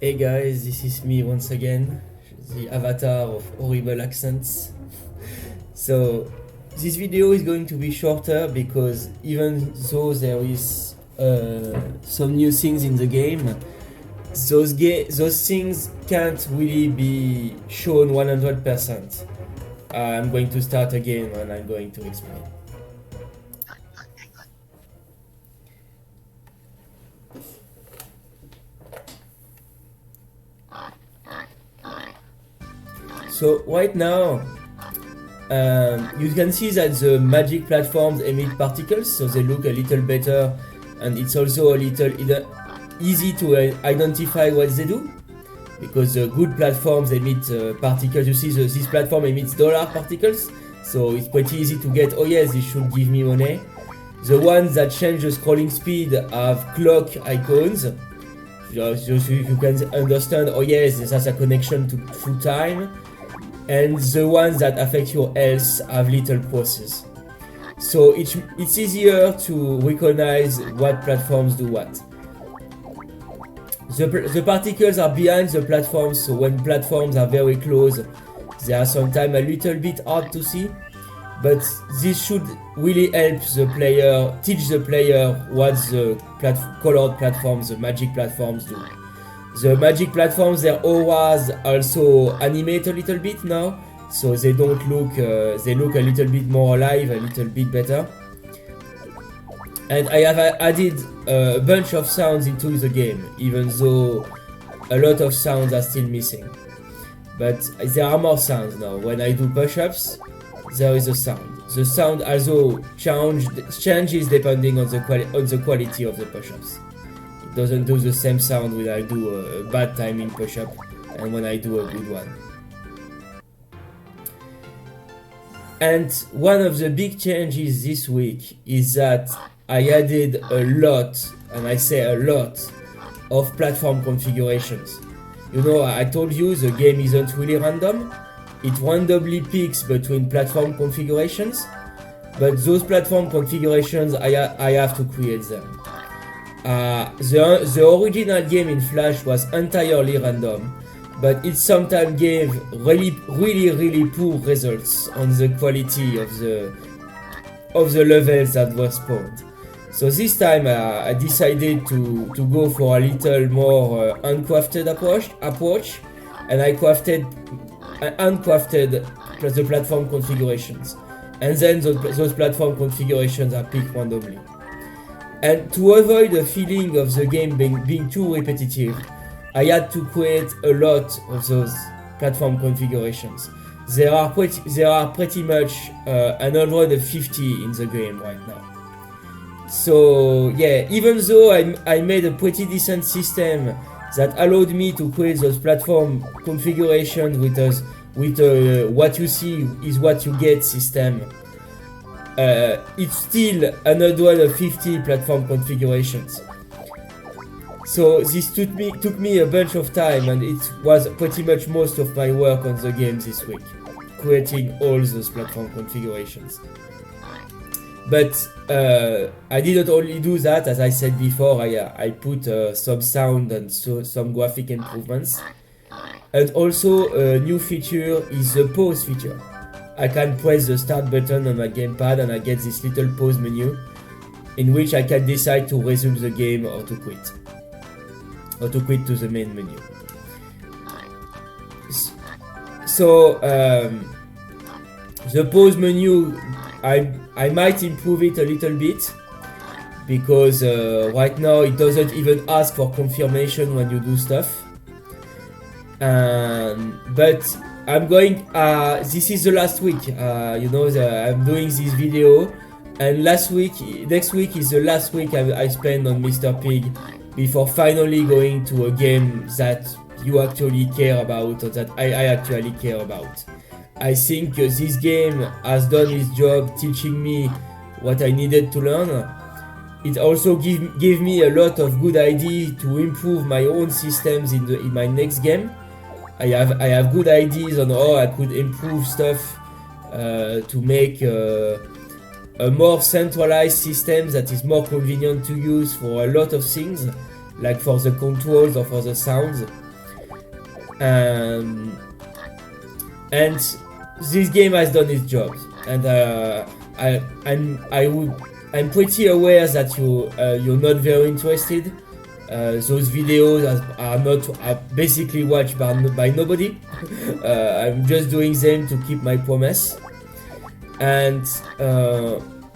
Hey guys, this is me once again, the avatar of horrible accents. So this video is going to be shorter because even though there is some new things in the game, those things can't really be shown 100%. I'm going to start again and I'm going to explain. So right now, you can see that the magic platforms emit particles, so they look a little better, and it's also a little easy to identify what they do, because the good platforms emit particles. You see this platform emits dollar particles, so it's pretty easy to get, oh yes, this should give me money. The ones that change the scrolling speed have clock icons, so you can understand, oh yes, this has a connection to through time. And the ones that affect your health have little crosses. So it's easier to recognize what platforms do what. The particles are behind the platforms, so when platforms are very close, they are sometimes a little bit hard to see. But this should really help the player, teach the player what the colored platforms, the magic platforms do. The magic platforms, their auras also animate a little bit now, so they don't look, they look a little bit more alive, a little bit better. And I have added a bunch of sounds into the game, even though a lot of sounds are still missing. But there are more sounds now. When I do push-ups, there is a sound. The sound also changes depending on the quality of the push-ups. Doesn't do the same sound when I do a bad timing push-up and when I do a good one. And one of the big changes this week is that I added a lot, and I say a lot, of platform configurations. You know, I told you the game isn't really random. It randomly picks between platform configurations, but those platform configurations, I have to create them. The original game in Flash was entirely random, but it sometimes gave really poor results on the quality of the levels that were spawned. So this time I decided to go for a little more uncrafted approach, and I uncrafted the platform configurations, and then those platform configurations are picked randomly. And to avoid the feeling of the game being too repetitive, I had to create a lot of those platform configurations. There are pretty much 150 in the game right now. So yeah, even though I made a pretty decent system that allowed me to create those platform configurations with what you see is what you get system, it's still 150 platform configurations. So this took me a bunch of time, and it was pretty much most of my work on the game this week, creating all those platform configurations. But I didn't only do that. As I said before, I put some sound and some graphic improvements. And also a new feature is the pause feature. I can press the start button on my gamepad and I get this little pause menu in which I can decide to resume the game or to quit. Or to quit to the main menu. So the pause menu, I might improve it a little bit, because right now it doesn't even ask for confirmation when you do stuff. But I'm going, this is the last week, you know, I'm doing this video, and next week is the last week I spend on Mr. Pig before finally going to a game that you actually care about, or that I actually care about. I think this game has done its job teaching me what I needed to learn. It also gave me a lot of good ideas to improve my own systems in my next game. I have good ideas on how I could improve stuff to make a more centralized system that is more convenient to use for a lot of things, like for the controls or for the sounds. And this game has done its job, and I'm pretty aware that you're not very interested. Those videos are basically watched by nobody. I'm just doing them to keep my promise, and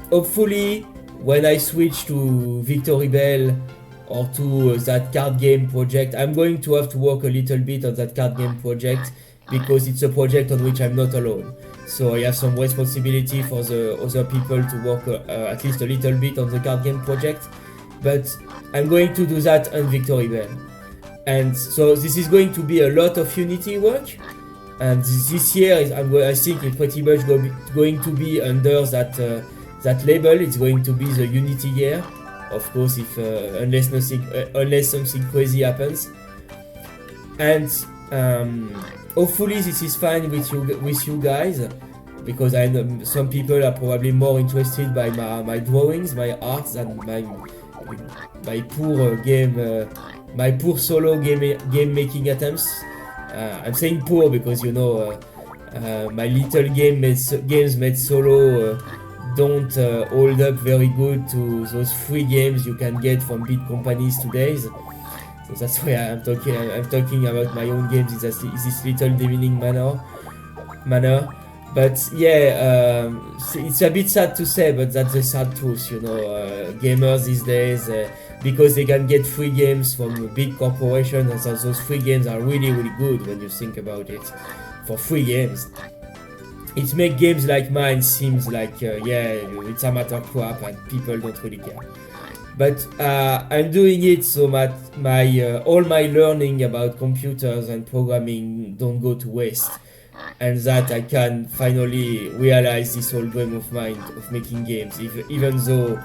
hopefully when I switch to Victory Belle or to that card game project, I'm going to have to work a little bit on that card game project, because it's a project on which I'm not alone. So I have some responsibility for the other people to work at least a little bit on the card game project. But I'm going to do that on Victory Belle. And so this is going to be a lot of Unity work. And this year, I think it's pretty much going to be under that label. It's going to be the Unity year. Of course, if unless something crazy happens. And hopefully this is fine with you guys, because I know some people are probably more interested by my drawings, my art, than my poor solo game making attempts. I'm saying poor because my little games made solo don't hold up very good to those free games you can get from big companies today. So that's why I'm talking about my own games in this little demeaning manner. But yeah, it's a bit sad to say, but that's the sad truth. Gamers these days, because they can get free games from big corporations, and so those free games are really, really good when you think about it. For free games, it makes games like mine seems like it's amateur crap and people don't really care. But I'm doing it so that all my learning about computers and programming don't go to waste, and that I can finally realize this whole dream of mine of making games. Even though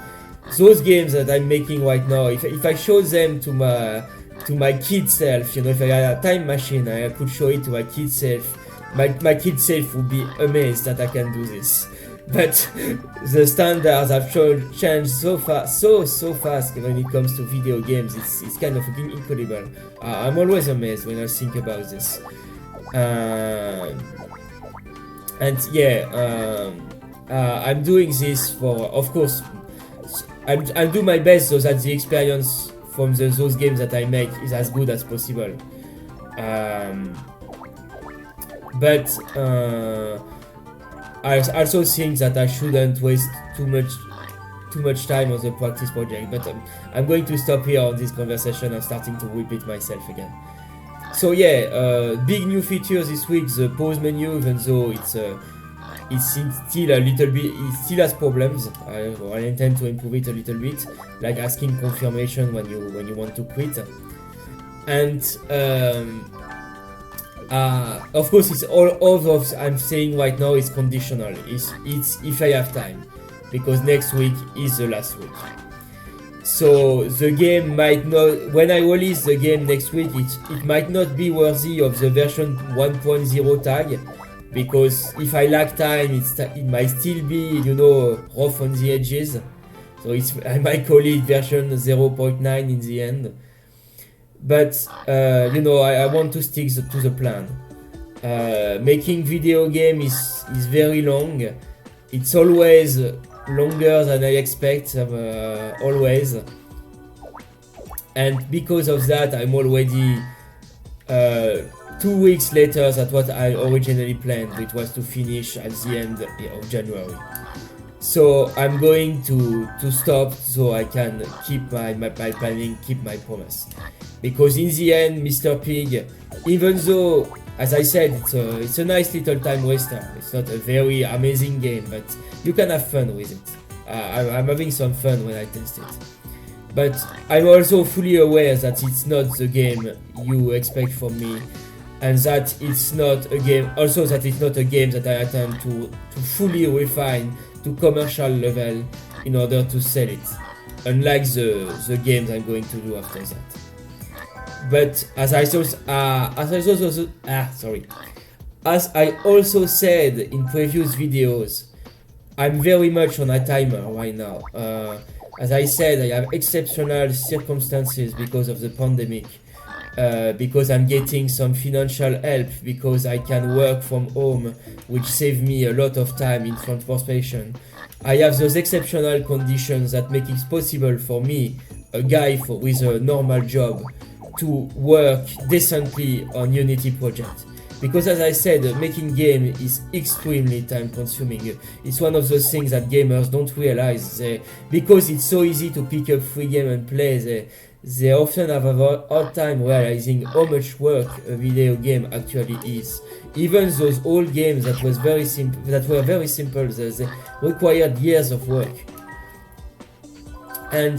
those games that I'm making right now, if I show them to my kid self, if I had a time machine, I could show it to my kid self. My kid self would be amazed that I can do this. But the standards have changed so fast when it comes to video games. It's kind of incredible. I'm always amazed when I think about this. I'm doing this for, of course, I'm doing my best so that the experience from those games that I make is as good as possible. But I also think that I shouldn't waste too much time on the practice project. But I'm going to stop here on this conversation. I'm starting to repeat myself again. So yeah, big new features this week. The pause menu, even though it's still a little bit, it still has problems. I intend to improve it a little bit, like asking confirmation when you want to quit. And of course, it's all of I'm saying right now is conditional. It's if I have time, because next week is the last week. So the game might not, when I release the game next week, it might not be worthy of the version 1.0 tag, because if I lack time, it might still be, rough on the edges. So I might call it version 0.9 in the end. But I want to stick to the plan. Making video game is very long. It's always longer than I expect, always. And because of that, I'm already 2 weeks later than what I originally planned, which was to finish at the end of January. So I'm going to stop so I can keep my planning, keep my promise. Because in the end, Mr. Pig, even though, as I said, it's a nice little time waster. It's not a very amazing game, but you can have fun with it. I'm having some fun when I test it. But I'm also fully aware that it's not the game you expect from me, and that it's not a game. Also, that it's not a game that I intend to fully refine to commercial level in order to sell it, unlike the games I'm going to do after that. But as I also said in previous videos, I'm very much on a timer right now. As I said, I have exceptional circumstances because of the pandemic, because I'm getting some financial help, because I can work from home, which save me a lot of time in transportation. I have those exceptional conditions that make it possible for me, a guy with a normal job, to work decently on Unity project. Because as I said, making game is extremely time consuming. It's one of those things that gamers don't realize. Because it's so easy to pick up free game and play, they often have a hard time realizing how much work a video game actually is. Even those old games that were very simple, they required years of work. And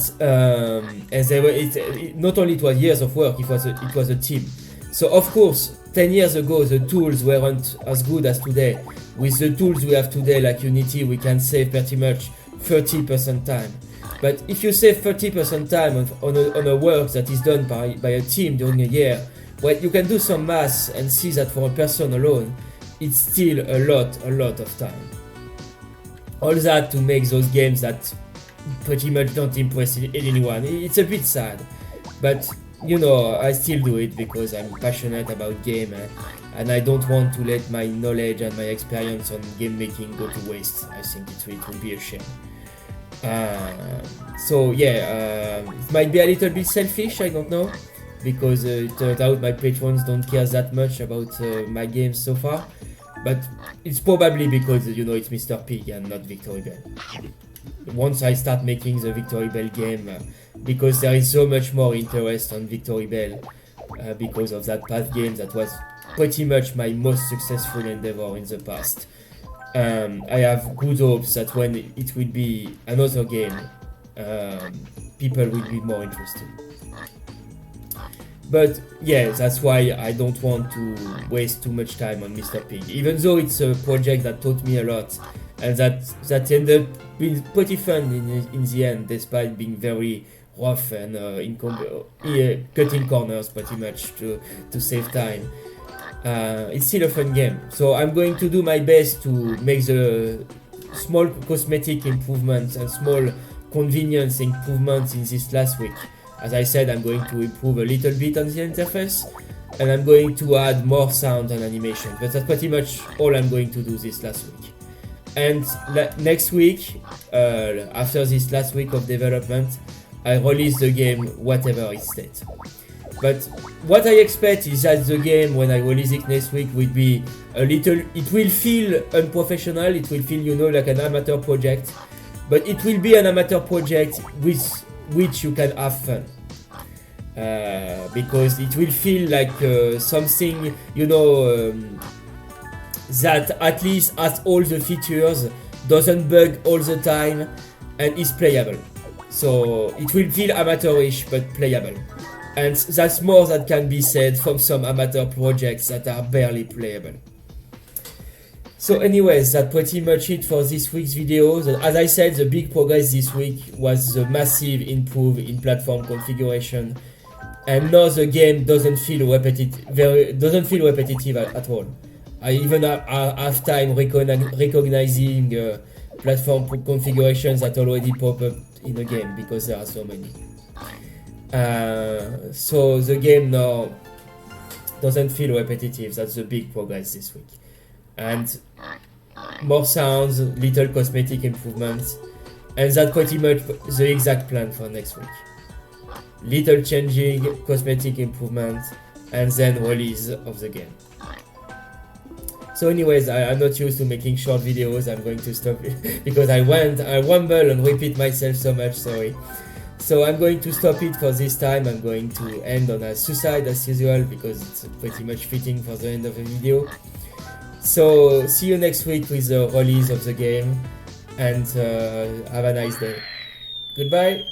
not only it was years of work, it was a team. So of course, 10 years ago, the tools weren't as good as today. With the tools we have today, like Unity, we can save pretty much 30% time. But if you save 30% time on a work that is done by a team during a year, well, you can do some math and see that for a person alone, it's still a lot of time. All that to make those games that pretty much don't impress anyone. It's a bit sad, but you know, I still do it because I'm passionate about game, and I don't want to let my knowledge and my experience on game making go to waste. I think it will be a shame. So yeah, it might be a little bit selfish, I don't know, because it turns out my patrons don't care that much about my games so far, but it's probably because, you know, it's Mr. Pig and not Victory Belle. Once I start making the Victory Belle game, because there is so much more interest on Victory Belle, because of that past game that was pretty much my most successful endeavor in the past. I have good hopes that when it will be another game, people will be more interested. But yeah, that's why I don't want to waste too much time on Mr. Pig, even though it's a project that taught me a lot, and that ended up being pretty fun in the end, despite being very rough and cutting corners pretty much to save time. It's still a fun game, so I'm going to do my best to make the small cosmetic improvements and small convenience improvements in this last week. As I said, I'm going to improve a little bit on the interface, and I'm going to add more sound and animation, but that's pretty much all I'm going to do this last week. And next week, after this last week of development, I release the game whatever its state. But what I expect is that the game, when I release it next week, will be it will feel unprofessional, it will feel, you know, like an amateur project, but it will be an amateur project with which you can have fun. Because it will feel like something, you know, that at least has all the features, doesn't bug all the time, and is playable. So it will feel amateurish but playable. And that's more that can be said from some amateur projects that are barely playable. So anyways, that's pretty much it for this week's video. As I said, the big progress this week was the massive improvement in platform configuration. And now the game doesn't feel repetitive at all. I even have time recognizing platform configurations that already pop up in the game because there are so many. So the game now doesn't feel repetitive. That's the big progress this week. And more sounds, little cosmetic improvements, and that's pretty much the exact plan for next week. Little changing, cosmetic improvements, and then release of the game. So anyways, I'm not used to making short videos. I'm going to stop it because I rumble and repeat myself so much, sorry. So I'm going to stop it for this time. I'm going to end on a suicide as usual because it's pretty much fitting for the end of the video. So see you next week with the release of the game, and have a nice day. Goodbye.